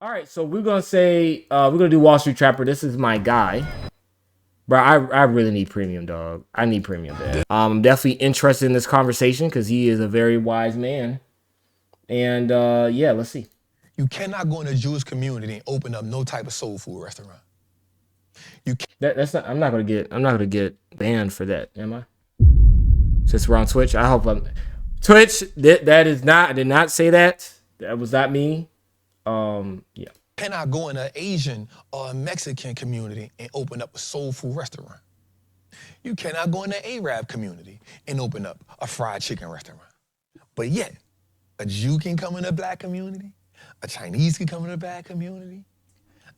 All right, so we're gonna say we're gonna do Wall Street Trapper. This is my guy, bro. I really need premium, dog. I need premium, man. I'm definitely interested in this conversation because he is a very wise man. And yeah, let's see. You cannot go in a Jewish community and open up no type of soul food restaurant. You That's not. I'm not gonna get banned for that, am I? Since we're on Twitch, I hope I'm. Twitch. That is not. I did not say that. That was not me. Yeah. cannot go in an Asian or a Mexican community and open up a soul food restaurant. You cannot go in the Arab community and open up a fried chicken restaurant. But yet, a Jew can come in a black community, a Chinese can come in a black community,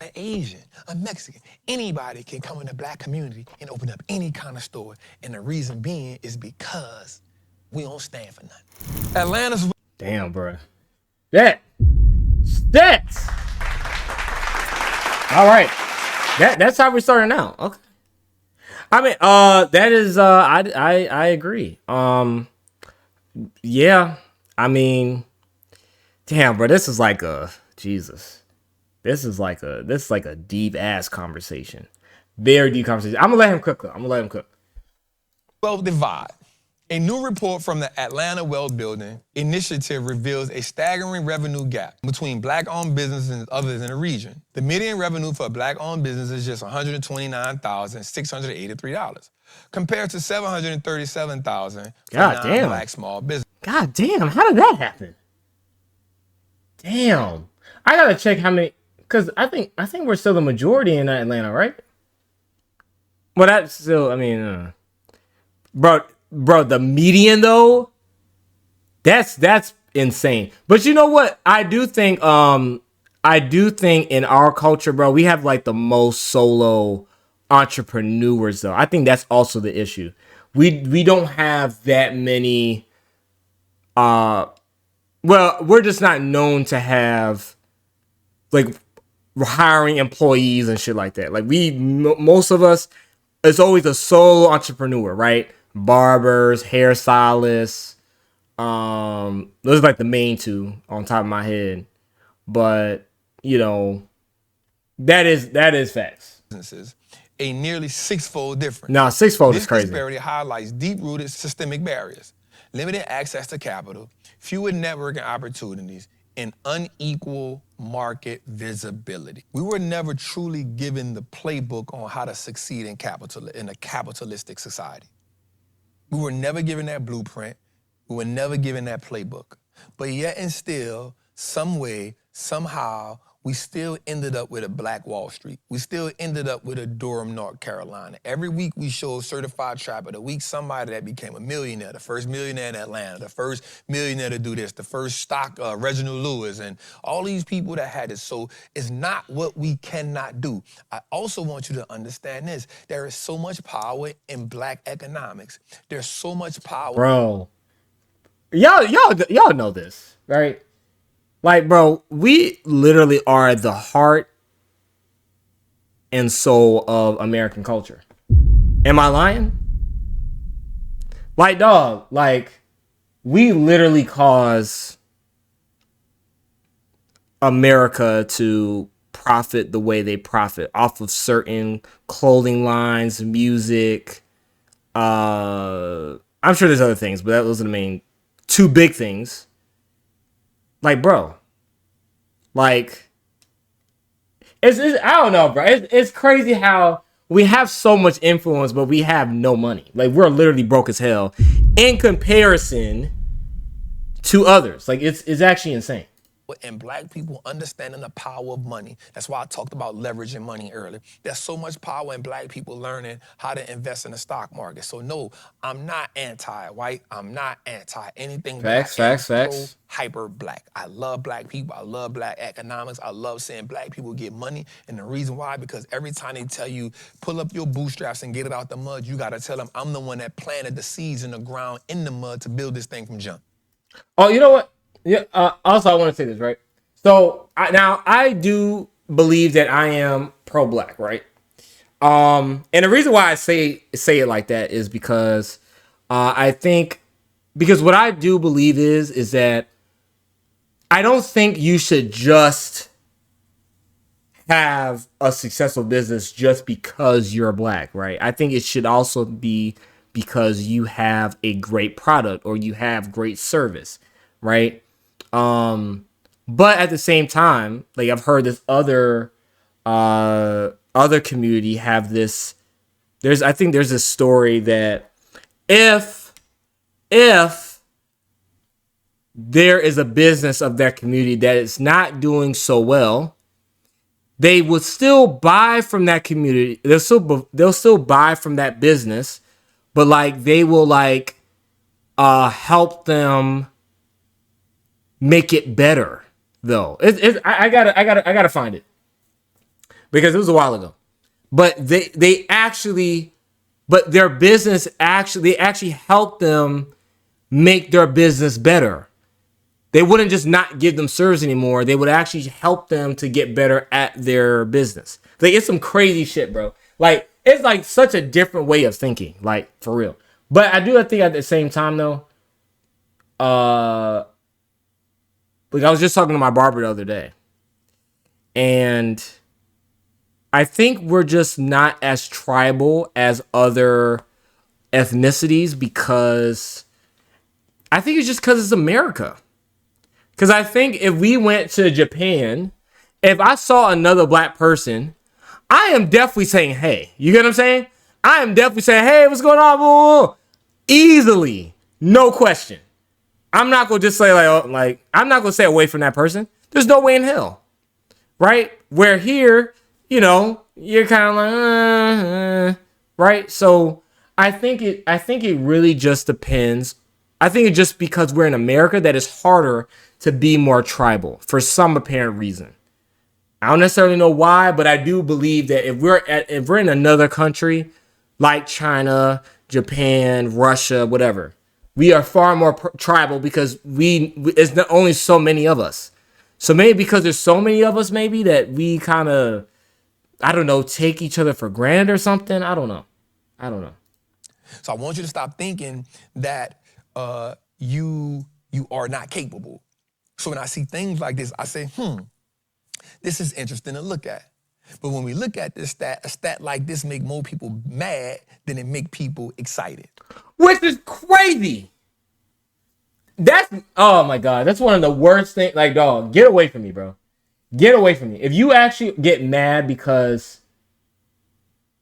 an Asian, a Mexican, anybody can come in a black community and open up any kind of store. And the reason being is because we don't stand for nothing. Atlanta's... Damn, bro. That. All right. That's how we're starting out. Okay. I mean, that is, I agree. Yeah. I mean, damn, bro. This is like Jesus. This is like a deep ass conversation. Very deep conversation. I'm gonna let him cook. Wealth divide. A new report from the Atlanta Wealth Building Initiative reveals a staggering revenue gap between black-owned businesses and others in the region. The median revenue for a black-owned business is just $129,683, compared to $737,000 for non-black small business. God damn, how did that happen? Damn. I gotta check how many, because I think we're still the majority in Atlanta, right? Well, that's still, I mean, bro, the median though, that's insane. But you know what? I do think in our culture, bro, we have like the most solo entrepreneurs though. I think that's also the issue. We don't have that many. Well, we're just not known to have like hiring employees and shit like that. Like most of us, it's always a solo entrepreneur, right? Barbers, hairstylists. Those are like the main two on top of my head. But, you know, that is facts. A nearly six-fold difference. No, sixfold is crazy. This disparity highlights deep-rooted systemic barriers, limited access to capital, fewer networking opportunities, and unequal market visibility. We were never truly given the playbook on how to succeed in a capitalistic society. We were never given that blueprint. We were never given that playbook. But yet and still, some way, somehow, we still ended up with a black Wall Street. We still ended up with a Durham, North Carolina. Every week we show certified trapper of the week, somebody that became a millionaire, the first millionaire in Atlanta, the first millionaire to do this, the first stock, Reginald Lewis, and all these people that had it. So it's not what we cannot do. I also want you to understand this. There is so much power in black economics. There's so much power. Bro, y'all know this, right? Like, bro, we literally are the heart and soul of American culture. Am I lying? Like, dog, like, we literally cause America to profit the way they profit off of certain clothing lines, music. I'm sure there's other things, but those are the main two big things. Like, bro, like, it's I don't know, bro. It's crazy how we have so much influence, but we have no money. Like, we're literally broke as hell in comparison to others. Like, it's actually insane. And black people understanding the power of money. That's why I talked about leveraging money earlier. There's so much power in black people learning how to invest in the stock market. So no, I'm not anti-white. I'm not anti anything. Facts. Hyper black. I love black people. I love black economics. I love seeing black people get money. And the reason why, because every time they tell you, pull up your bootstraps and get it out the mud, you got to tell them, I'm the one that planted the seeds in the ground in the mud to build this thing from jump. Oh, you know what? Yeah. Also, I want to say this, right? So I do believe that I am pro-black, right? And the reason why I say it like that is because I think because what I do believe is that I don't think you should just have a successful business just because you're black, right? I think it should also be because you have a great product or you have great service, right? But at the same time, like I've heard this other community have this. I think there's a story that if if there is a business of that community that is not doing so well, they would still buy from that community. They'll still buy from that business, but like they will like help them make it better though. I gotta find it because it was a while ago. But they actually, but their business actually, they actually help them make their business better. They wouldn't just not give them service anymore. They would actually help them to get better at their business. Like it's some crazy shit, bro. Like it's like such a different way of thinking, like for real. But I think at the same time though, like I was just talking to my barber the other day, and I think we're just not as tribal as other ethnicities because I think it's just because it's America. Because I think if we went to Japan, if I saw another black person, I am definitely saying, hey, you get what I'm saying? I am definitely saying, hey, what's going on? Easily, no question. I'm not going to just say, I'm not going to stay away from that person. There's no way in hell. Right? Where here, you're kind of like, right? So I think it really just depends. I think it's just because we're in America that it's harder to be more tribal for some apparent reason. I don't necessarily know why, but I do believe that if we're in another country like China, Japan, Russia, whatever, we are far more tribal because it's not only so many of us. So maybe because there's so many of us, maybe that we kind of, I don't know, take each other for granted or something. I don't know. So I want you to stop thinking that you are not capable. So when I see things like this, I say, this is interesting to look at. But when we look at this stat, a stat like this make more people mad than it make people excited. Which is crazy. Oh my God. That's one of the worst things. Like, dog, get away from me, bro. Get away from me. If you actually get mad because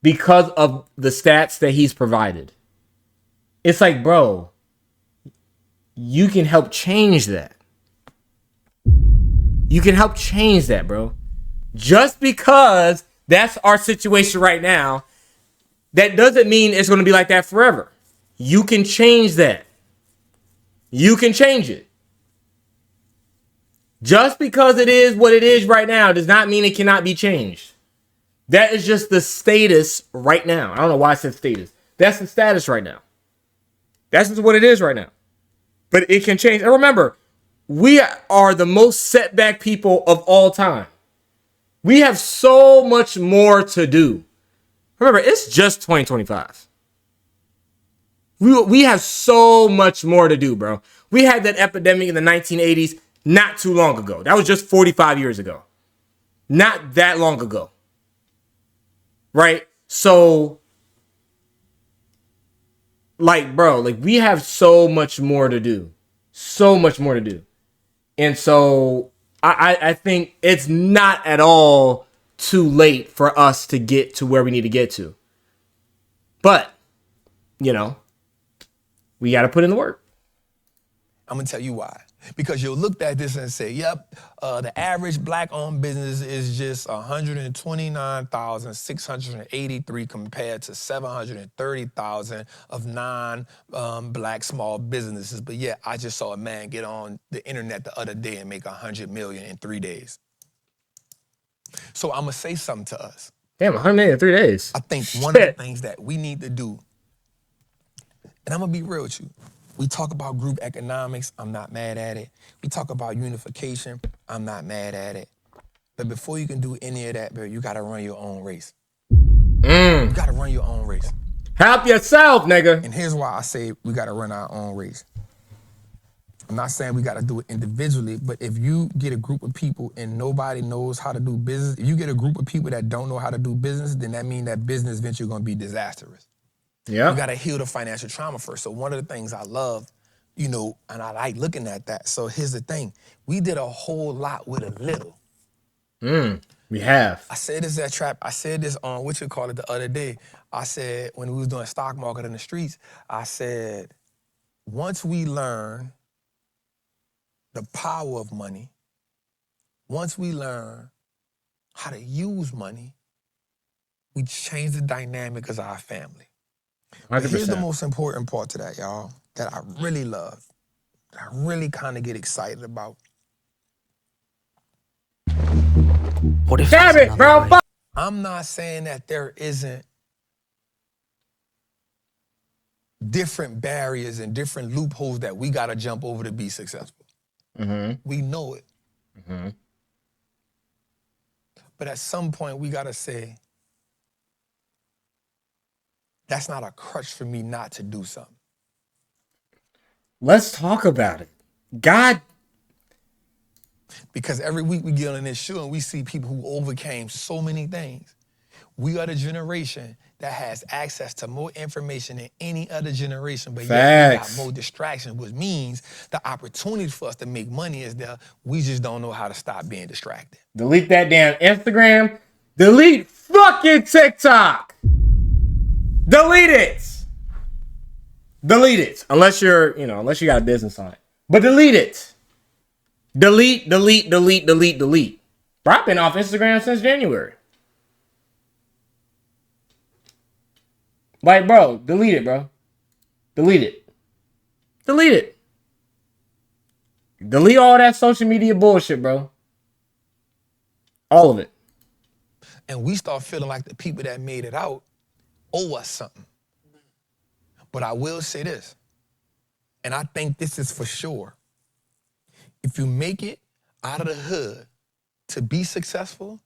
of the stats that he's provided, it's like, bro, you can help change that. You can help change that, bro. Just because that's our situation right now, that doesn't mean it's going to be like that forever. You can change that. You can change it. Just because it is what it is right now does not mean it cannot be changed. That is just the status right now. I don't know why I said status. That's the status right now. That's just what it is right now. But it can change. And remember, we are the most setback people of all time. We have so much more to do. Remember, it's just 2025. We have so much more to do, bro. We had that epidemic in the 1980s not too long ago. That was just 45 years ago. Not that long ago. Right? So, like, bro, like we have so much more to do. So much more to do. And so I think it's not at all too late for us to get to where we need to get to. But, we got to put in the work. I'm going to tell you why. Because you'll look at this and say, yep, the average black-owned business is just 129,683 compared to 730,000 of non-black small businesses. But yeah, I just saw a man get on the internet the other day and make 100 million in 3 days. So I'm going to say something to us. Damn, 100 million in 3 days. I think one of the things that we need to do, and I'm going to be real with you, we talk about group economics, I'm not mad at it. We talk about unification, I'm not mad at it. But before you can do any of that, bro, you gotta run your own race. You gotta run your own race. Help yourself, nigga. And here's why I say we gotta run our own race. I'm not saying we got to do it individually, but if you get a group of people and nobody knows how to do business, if you get a group of people that don't know how to do business, then that means that business venture is going to be disastrous. You Yeah. got to heal the financial trauma first. So one of the things I love, you know, and I like looking at that. So here's the thing. We did a whole lot with a little. We have. I said this at Trap. I said this on what you call it the other day. I said when we was doing stock market in the streets, I said, once we learn the power of money, once we learn how to use money, we change the dynamic of our family. But here's the 100%. most important part to that, y'all, that I really love, that I really kind of get excited about. What if Damn there's it, another bro. way? Fuck. I'm not saying that there isn't different barriers and different loopholes that we got to jump over to be successful. We know it. But at some point, we got to say, that's not a crutch for me not to do something. Let's talk about it. God. Because every week we get on this show and we see people who overcame so many things. We are the generation that has access to more information than any other generation, but yet we got Facts. more distraction, which means the opportunity for us to make money is there. We just don't know how to stop being distracted. Delete that damn Instagram. Delete fucking TikTok. Delete it. Delete it. Unless unless you got a business on it. But delete it. Delete. Bro, I've been off Instagram since January. Like, bro, delete it, bro. Delete it. Delete it. Delete all that social media bullshit, bro. All of it. And we start feeling like the people that made it out owe us something. But I will say this, and I think this is for sure. If you make it out of the hood to be successful,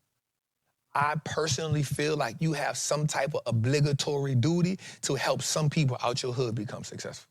I personally feel like you have some type of obligatory duty to help some people out your hood become successful.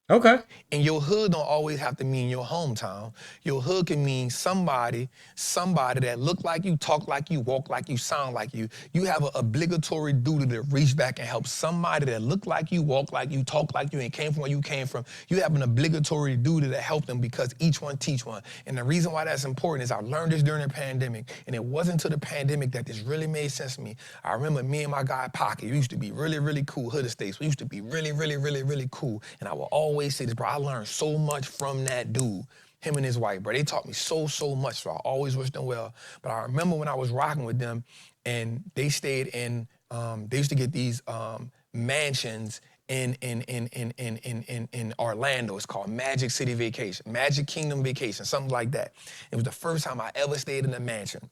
Okay. And your hood don't always have to mean your hometown. Your hood can mean somebody that look like you, talk like you, walk like you, sound like you. You have an obligatory duty to reach back and help somebody that look like you, walk like you, talk like you, and came from where you came from. You have an obligatory duty to help them because each one teach one. And the reason why that's important is I learned this during the pandemic, and it wasn't until the pandemic that this really made sense to me. I remember me and my guy Pocket used to be really, really cool hood estates. We used to be really, really, really, really cool. And I will always say this, bro, I learned so much from that dude, him and his wife, bro. They taught me so much, so I always wish them well. But I remember when I was rocking with them and they stayed in, they used to get these mansions in Orlando. It's called Magic City Vacation, Magic Kingdom Vacation, something like that. It was the first time I ever stayed in a mansion.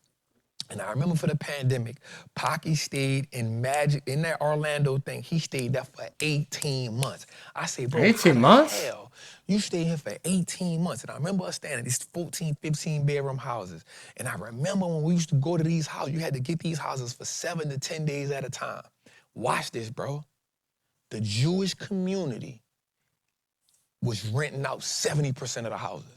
And I remember for the pandemic, Pocky stayed in that Orlando thing. He stayed there for 18 months. I say, bro, 18 how months? the hell you stayed here for 18 months? And I remember us staying in these 14, 15 bedroom houses. And I remember when we used to go to these houses, you had to get these houses for 7 to 10 days at a time. Watch this, bro. The Jewish community was renting out 70% of the houses.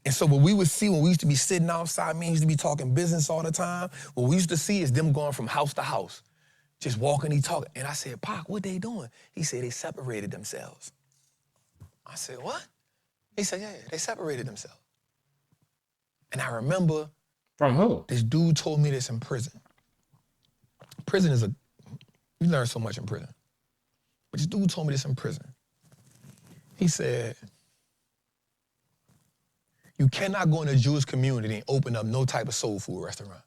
And so what we would see when we used to be sitting outside, me used to be talking business all the time, what we used to see is them going from house to house, just walking and talking. And I said, Pac, what they doing? He said, they separated themselves. I said, what? He said, yeah, they separated themselves. And I remember From who? this dude told me this in prison. Prison is you learn so much in prison. But this dude told me this in prison. He said, you cannot go in a Jewish community and open up no type of soul food restaurant.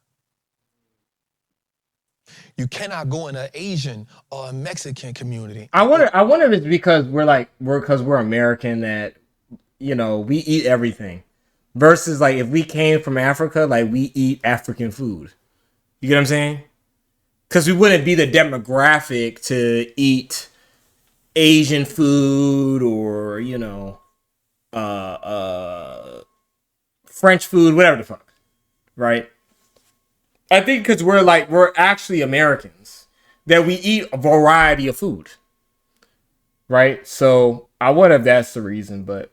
You cannot go in an Asian or a Mexican community. I wonder if it's because we're American that we eat everything. Versus like if we came from Africa, like we eat African food. You get what I'm saying? Because we wouldn't be the demographic to eat Asian food or French food, whatever the fuck, right? I think because we're actually Americans that we eat a variety of food, right? So I would if that's the reason, but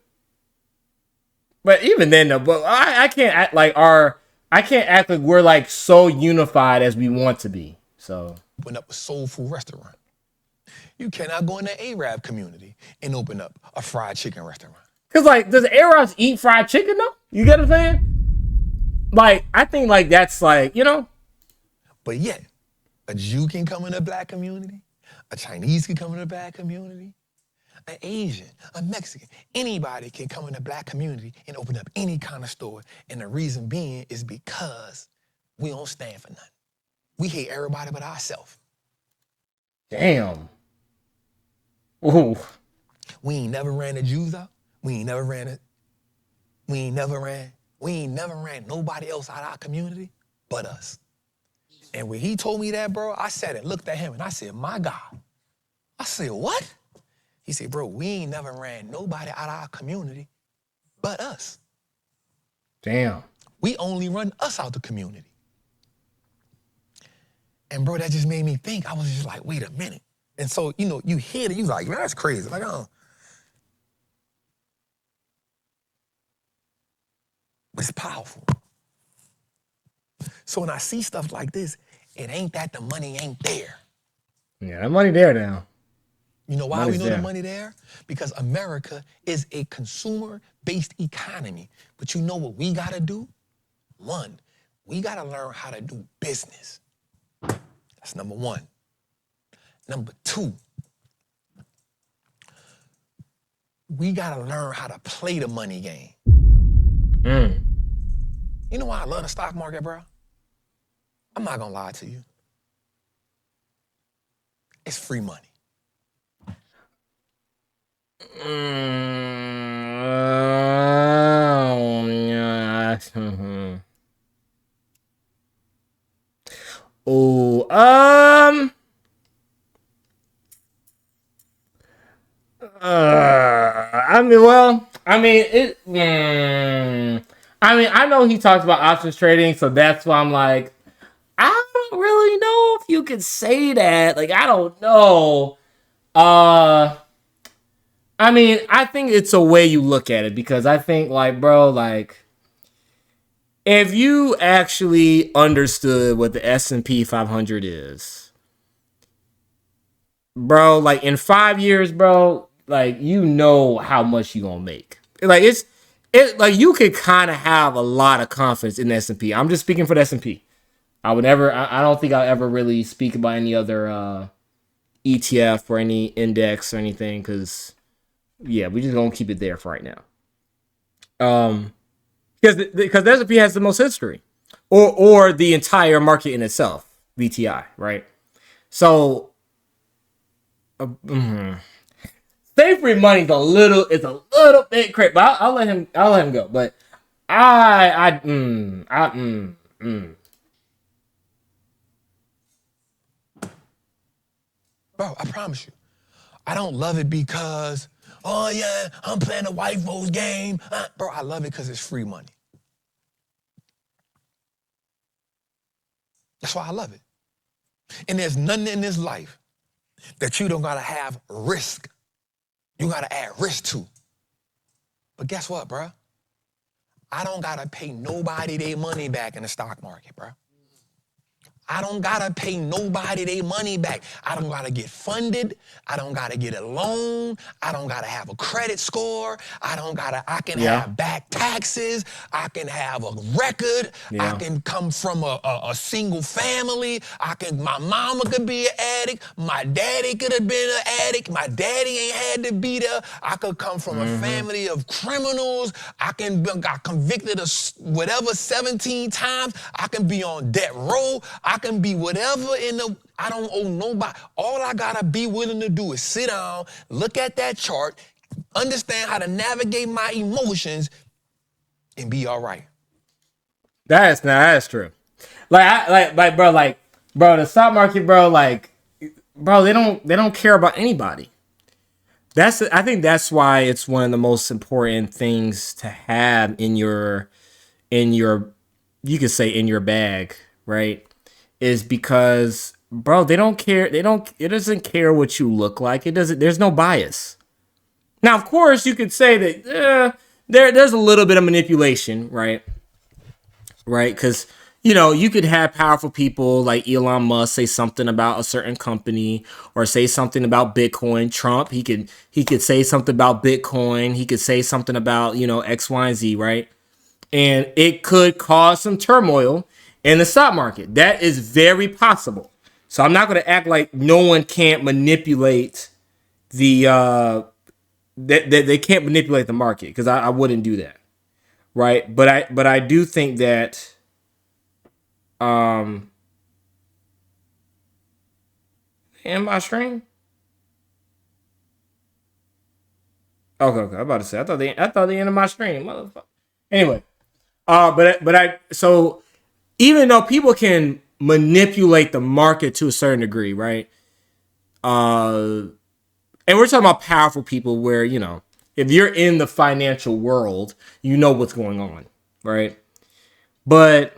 even then, though, but I can't act like I can't act like we're like so unified as we want to be. So Open up a soul food restaurant. You cannot go in the Arab community and open up a fried chicken restaurant. because like, does Arabs eat fried chicken though? You get what I'm saying? Like, I think like that's like, you know. But yet, a Jew can come in the black community, a Chinese can come in the black community, an Asian, a Mexican, anybody can come in the black community and open up any kind of store. And the reason being is because we don't stand for nothing. We hate everybody but ourselves. Damn. Ooh. We ain't never ran the Jews out. We ain't never ran nobody else out of our community but us. And when he told me that, bro, I sat and looked at him and I said, my God. I said, what? He said, bro, we ain't never ran nobody out of our community but us. Damn. We only run us out the community. And bro, that just made me think. I was just like, wait a minute. And so, you know, you hear it, you like, man, that's crazy. Like, it's powerful. So when I see stuff like this, it ain't that the money ain't there. Yeah, that money there now. You know why Money's we know there. the money there? Because America is a consumer-based economy. But you know what we gotta do? One, we gotta learn how to do business. That's number one. Number two, we gotta learn how to play the money game. You know why I love the stock market, bro? I'm not gonna lie to you. It's free money. Oh, I mean, well, I mean, I mean, I know he talks about options trading, so that's why I'm like, I don't really know if you could say that. Like, I don't know. I mean, I think it's a way you look at it because I think, like, bro, like, if you actually understood what the S&P 500 is, bro, like, in 5 years, bro, like, you know how much you gonna make. Like, like, you could kind of have a lot of confidence in the S&P. I'm just speaking for the S&P. I don't think I'll ever really speak about any other ETF or any index or anything because, yeah, we just gonna keep it there for right now. Because the S&P has the most history, or the entire market in itself, VTI, right? So, save free money is a little bit crazy, but I'll let him go. But Bro, I promise you. I don't love it because, oh yeah, I'm playing the white folks game. Bro, I love it because it's free money. That's why I love it. And there's nothing in this life that you don't gotta have risk. You gotta add risk to. But guess what, bro? I don't gotta pay nobody their money back in the stock market, bro. I don't gotta pay nobody their money back. I don't gotta get funded. I don't gotta get a loan. I don't gotta have a credit score. I can have back taxes. I can have a record. Yeah. I can come from a single family. My mama could be an addict. My daddy could have been an addict. My daddy ain't had to be there. I could come from a family of criminals. Got convicted of whatever 17 times. I can be on death row. I can be whatever I don't owe nobody. All I gotta be willing to do is sit down, look at that chart, understand how to navigate my emotions, and be all right. That's true. Like, bro, the stock market, bro, like, bro, they don't care about anybody. I think that's why it's one of the most important things to have in your, you could say in your bag, right? Is because, bro, they don't care. It doesn't care what you look like. There's no bias. Now, of course, you could say that there's a little bit of manipulation, right? Right? Because you could have powerful people like Elon Musk say something about a certain company or say something about Bitcoin. Trump, he could say something about Bitcoin. He could say something about X, Y, and Z, right? And it could cause some turmoil in the stock market. That is very possible. So I'm not going to act like no one can't manipulate the that they can't manipulate the market, because I wouldn't do that, right? But I do think that in my stream. Okay, I'm about to say I thought the end of my stream, motherfucker. Anyway, so even though people can manipulate the market to a certain degree, right? And we're talking about powerful people where, if you're in the financial world, you know what's going on, right? But,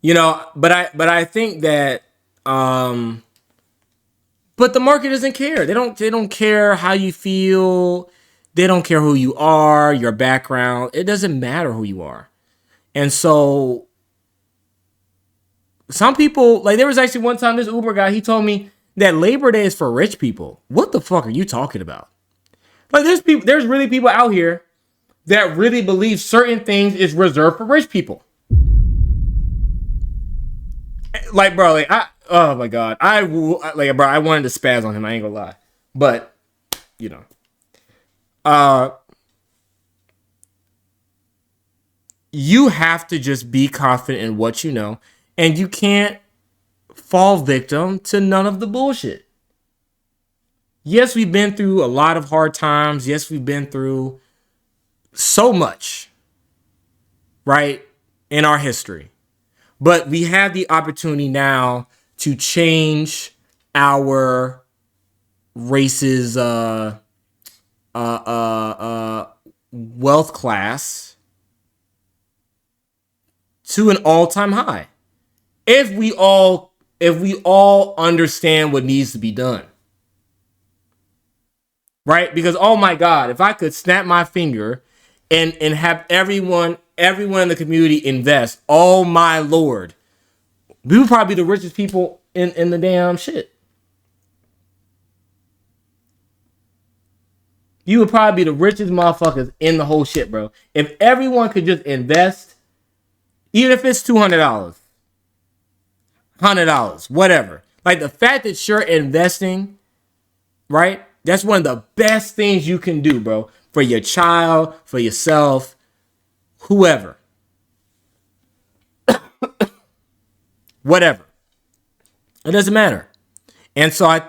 but I think that, but the market doesn't care. They don't care how you feel. They don't care who you are, your background. It doesn't matter who you are. And so some people, like, there was actually one time this Uber guy, he told me that Labor Day is for rich people. What the fuck are you talking about? Like, there's really people out here that really believe certain things is reserved for rich people. Like, bro, oh my god, bro, I wanted to spaz on him. I ain't gonna lie, but you know, uh, you have to just be confident in what you know, and you can't fall victim to none of the bullshit. Yes, we've been through a lot of hard times. Yes, we've been through so much, right, in our history. But we have the opportunity now to change our race's wealth class to an all-time high. If we all understand what needs to be done. Right? Because, oh my God, if I could snap my finger and have everyone in the community invest, oh my Lord, we would probably be the richest people in the damn shit. You would probably be the richest motherfuckers in the whole shit, bro. If everyone could just invest, even if it's $200, $100, whatever. Like, the fact that you're investing, right? That's one of the best things you can do, bro. For your child, for yourself, whoever. Whatever. It doesn't matter. And so I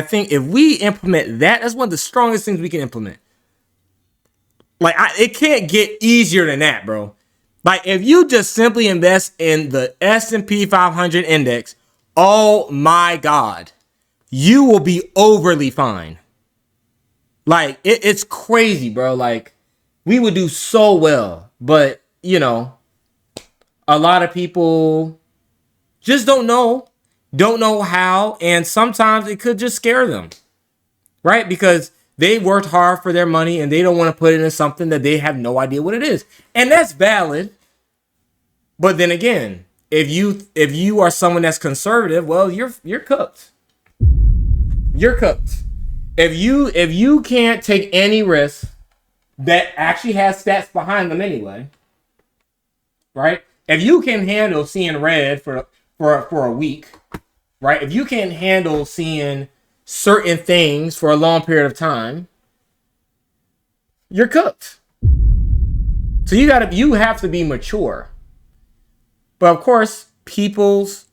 think if we implement that, that's one of the strongest things we can implement. Like, it can't get easier than that, bro. Like, if you just simply invest in the S&P 500 index, oh my God, you will be overly fine. Like, it's crazy, bro. Like, we would do so well, but a lot of people just don't know how, and sometimes it could just scare them, right? Because they worked hard for their money and they don't want to put it in something that they have no idea what it is, and that's valid. But then again, if you are someone that's conservative, well, you're cooked. You're cooked. If you can't take any risk that actually has stats behind them anyway, right? If you can handle seeing red for a week, right? If you can handle seeing certain things for a long period of time, you're cooked. So you have to be mature. But of course, people's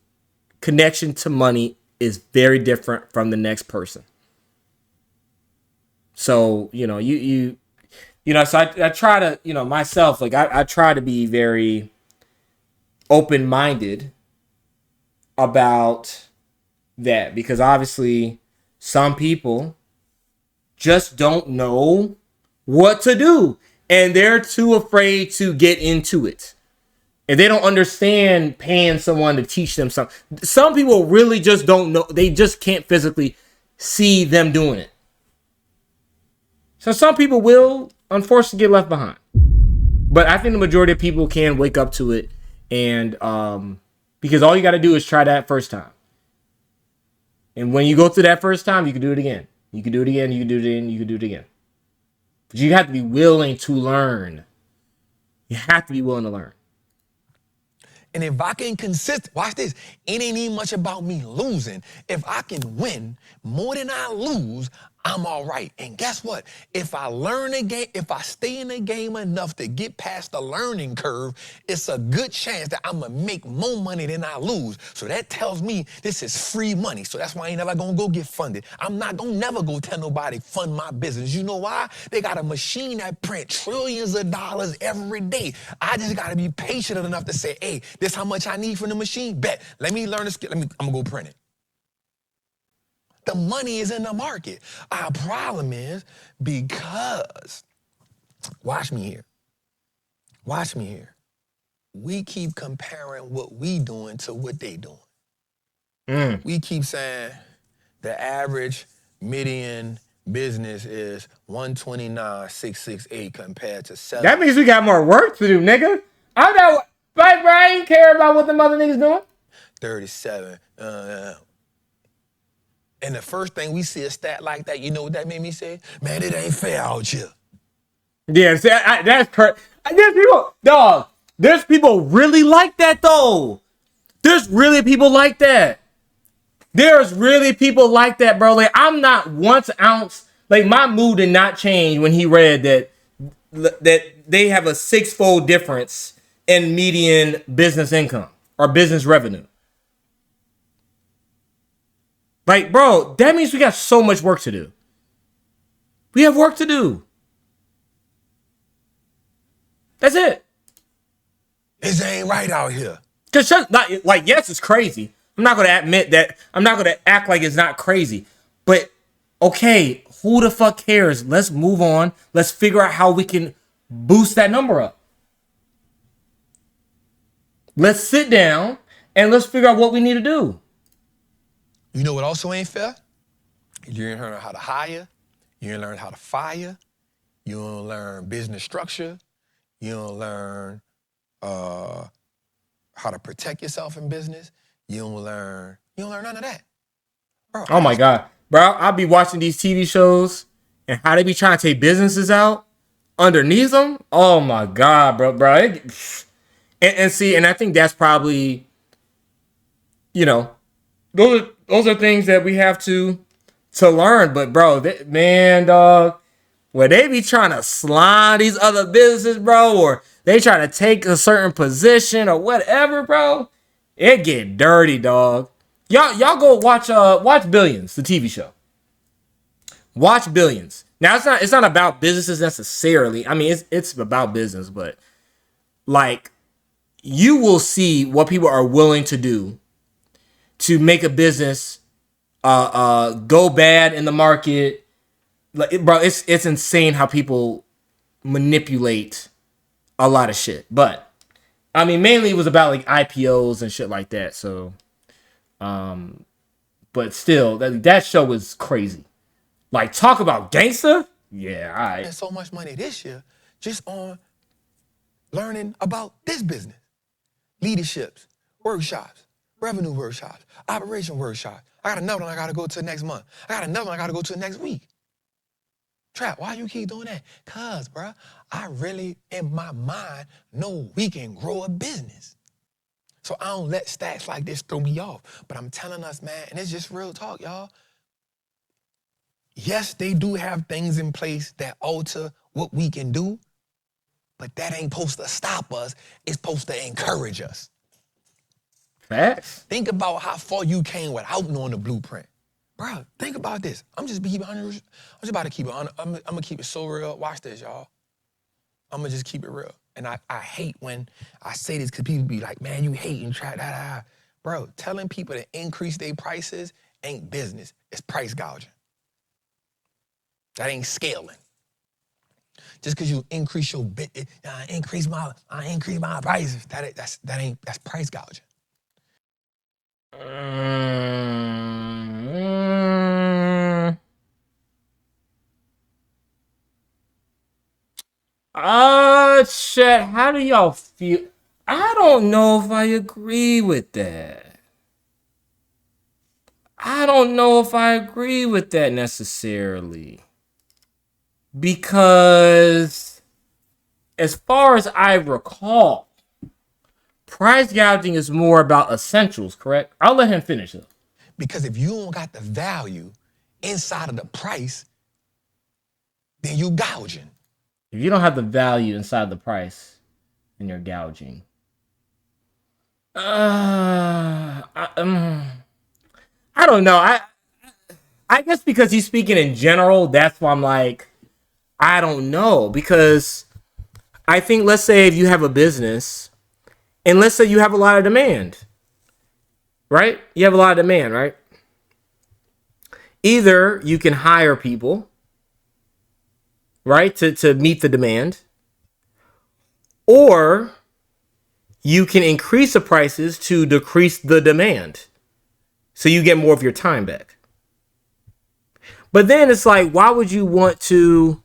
connection to money is very different from the next person. So, so I try to, myself, like I try to be very open-minded about that, because obviously some people just don't know what to do and they're too afraid to get into it. And they don't understand paying someone to teach them something. Some people really just don't know. They just can't physically see them doing it. So some people will, unfortunately, get left behind. But I think the majority of people can wake up to it, and because all you got to do is try that first time. And when you go through that first time, you can do it again. You can do it again. You can do it again. You can do it again. But you have to be willing to learn. You have to be willing to learn. And if I can watch this, it ain't even much about me losing. If I can win more than I lose, I'm all right. And guess what? If I learn a game, if I stay in the game enough to get past the learning curve, it's a good chance that I'm gonna make more money than I lose. So that tells me this is free money. So that's why I ain't never gonna go get funded. I'm not gonna never go tell nobody fund my business. You know why? They got a machine that print trillions of dollars every day. I just gotta be patient enough to say, hey, this how much I need from the machine? Bet. Let me learn the skill. I'm gonna go print it. The money is in the market. Our problem is because, watch me here. Watch me here. We keep comparing what we doing to what they doing. We keep saying the average median business is 129,668 compared to 7. That means we got more work to do, nigga. I know, right, bro? I ain't care about what the mother niggas doing. 37. And the first thing we see a stat like that, you know what that made me say? Man, it ain't fair out here. Yeah, see, that's correct. There's people, dog. There's people really like that, though. There's really people like that. There's really people like that, bro. Like, I'm not once ounce. Like, my mood did not change when he read that they have a 6-fold difference in median business income or business revenue. Like, bro, that means we got so much work to do. We have work to do. That's it. It ain't right out here. Cause like, yes, it's crazy. I'm not gonna admit that. I'm not gonna act like it's not crazy. But okay, who the fuck cares? Let's move on. Let's figure out how we can boost that number up. Let's sit down and let's figure out what we need to do. You know what also ain't fair? You ain't learn how to hire. You ain't learn how to fire. You don't learn business structure. You don't learn how to protect yourself in business. You don't learn none of that. Bro, Oh my God. Bro, I'll be watching these TV shows and how they be trying to take businesses out underneath them. Oh my God, bro. And see, and I think that's probably, you know, those are things that we have to learn. But bro, man, dog, where they be trying to slide these other businesses, bro, or they try to take a certain position or whatever, bro, it get dirty, dog. Y'all go watch Billions, the TV show. Watch Billions. Now it's not about businesses necessarily. I mean, it's about business, but like you will see what people are willing to do to make a business go bad in the market. Like, bro, it's insane how people manipulate a lot of shit. But I mean, mainly it was about like IPOs and shit like that. So, but still, that show was crazy. Like, talk about gangster. Yeah, all right. so much money this year just on learning about this business. Leaderships, workshops, revenue workshops, operation workshops. I got another one I got to go to next month. I got another one I got to go to next week. Trap, why you keep doing that? Cause, bro, I really, in my mind, know we can grow a business. So I don't let stats like this throw me off. But I'm telling us, man, and it's just real talk, y'all. Yes, they do have things in place that alter what we can do, but that ain't supposed to stop us. It's supposed to encourage us. Facts. Think about how far you came without knowing the blueprint. Bro, think about this. I'm just about to keep it on. I'm gonna keep it so real. Watch this, y'all. I'm gonna just keep it real. And I hate when I say this because people be like, man, you hating, try that. Bro, telling people to increase their prices ain't business. It's price gouging. That ain't scaling. Just because you increase your I increase my prices. That's price gouging. Shit. How do y'all feel? I don't know if I agree with that. I don't know if I agree with that necessarily. Because, as far as I recall, price gouging is more about essentials, correct? I'll let him finish it. Because if you don't got the value inside of the price, then you gouging. If you don't have the value inside the price, then you're gouging. I don't know. I guess because he's speaking in general, that's why I'm like, I don't know. Because I think, let's say if you have a business, and let's say you have a lot of demand, right? You have a lot of demand, right? Either you can hire people, right, to meet the demand, or you can increase the prices to decrease the demand. So you get more of your time back. But then it's like, why would you want to?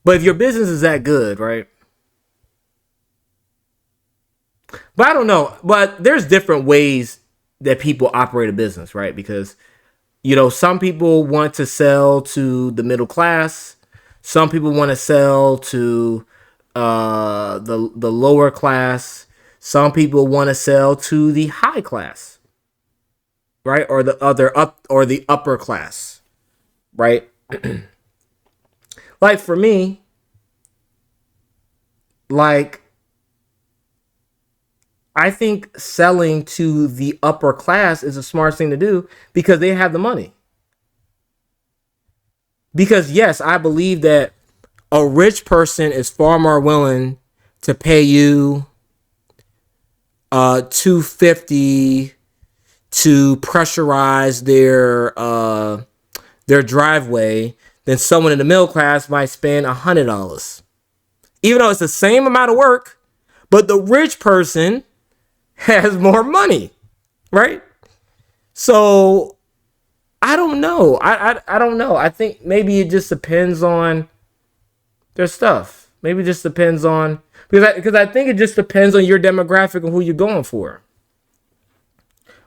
But if your business is that good, right? But I don't know. But there's different ways that people operate a business, right? Because, some people want to sell to the middle class. Some people want to sell to the lower class. Some people want to sell to the high class, right? Or the upper class, right? Like for me, like I think selling to the upper class is the smartest thing to do because they have the money. Because yes, I believe that a rich person is far more willing to pay you $250 to pressurize their driveway than someone in the middle class might spend $100. Even though it's the same amount of work, but the rich person has more money, right? So I don't know. I don't know. I think maybe it just depends on their stuff. Maybe it just depends on because I think it just depends on your demographic and who you're going for,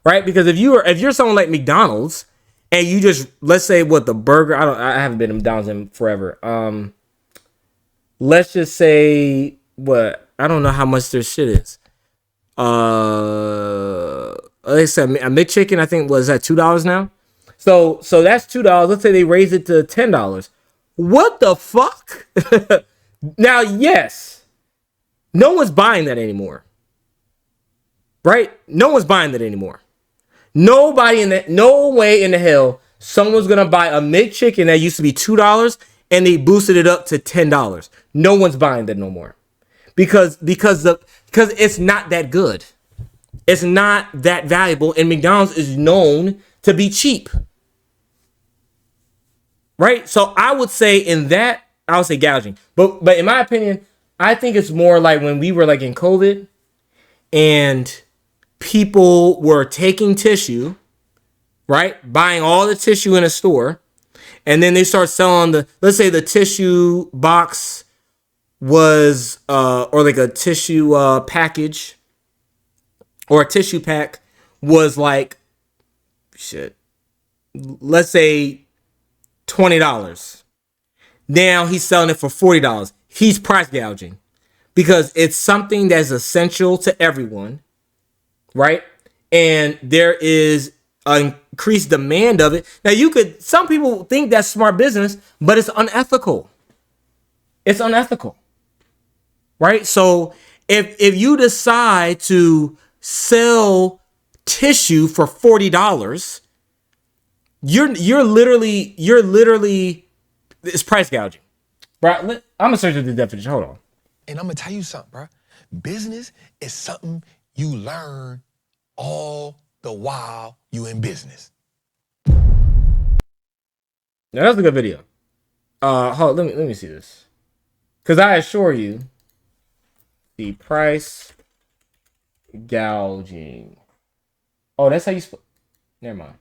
right? Because if you're someone like McDonald's and you just let's say what the burger I haven't been to McDonald's in forever. Let's just say what I don't know how much their shit is. Like I said, a McChicken I think was at $2 now. So that's $2. Let's say they raise it to $10. What the fuck? Now, yes, no one's buying that anymore, right? No one's buying that anymore. No way in the hell someone's gonna buy a McChicken that used to be $2 and they boosted it up to $10. No one's buying that no more because it's not that good. It's not that valuable, and McDonald's is known to be cheap. Right? So I would say gouging. But in my opinion, I think it's more like when we were like in COVID and people were taking tissue, right? Buying all the tissue in a store, and then they start selling let's say the tissue box was or like a tissue package or a tissue pack was like let's say $20. Now he's selling it for $40. He's price gouging because it's something that's essential to everyone, right? And there is an increased demand of it. Now some people think that's smart business, but it's unethical. It's unethical, right? So if you decide to sell tissue for $40, you're literally it's price gouging, bro. I'm gonna search the definition. Hold on. And I'm gonna tell you something, bro. Business is something you learn all the while you in business. Now that's a good video. Hold. Let me see this, because I assure you, the price gouging. Oh, that's how you. Never mind.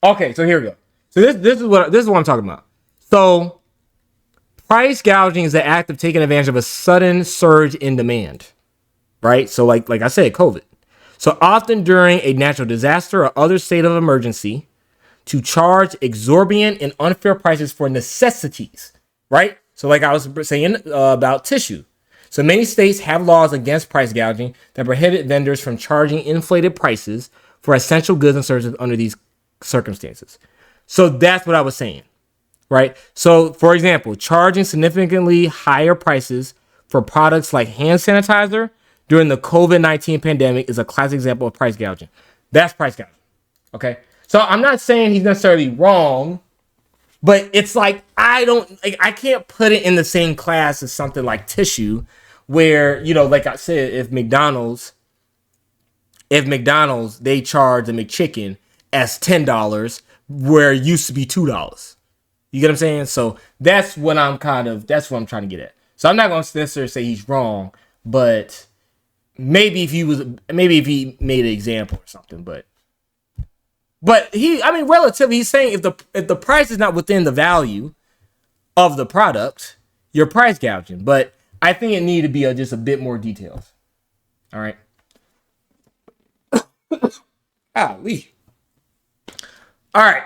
Okay, so here we go. So this is what I'm talking about. So Price gouging is the act of taking advantage of a sudden surge in demand, right? So like I said, COVID. So often during a natural disaster or other state of emergency, to charge exorbitant and unfair prices for necessities, right? So like I was saying about tissue. So many states have laws against price gouging that prohibit vendors from charging inflated prices for essential goods and services under these circumstances. So that's what I was saying, right? So for example, charging significantly higher prices for products like hand sanitizer during the COVID-19 pandemic is a classic example of price gouging. That's price gouging, okay? So I'm not saying he's necessarily wrong, but it's like I can't put it in the same class as something like tissue, where, you know, like I said, if McDonald's they charge the McChicken as $10 where it used to be $2. You get what I'm saying? So that's what I'm trying to get at. So I'm not going to necessarily say he's wrong, but maybe if he made an example or something, but relatively, he's saying if the price is not within the value of the product, you're price gouging. But I think it needed to be just a bit more details. All right. Golly. All right.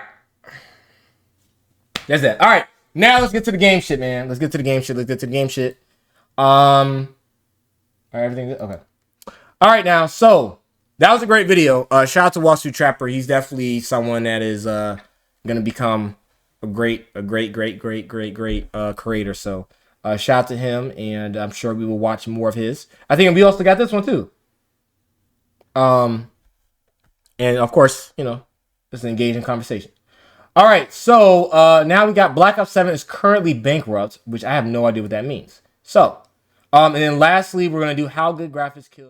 That's that. All right. Now let's get to the game shit, man. Let's get to the game shit. All right, everything good? Okay. All right, now, so that was a great video. Shout out to Wallstreet Trapper. He's definitely someone that is gonna become a great creator. So shout out to him, and I'm sure we will watch more of his. I think we also got this one too. And of course, you know, it's an engaging conversation. All right, so now we got Black Ops 7 is currently bankrupt, which I have no idea what that means. So, and then lastly, we're gonna do how good graphics kill.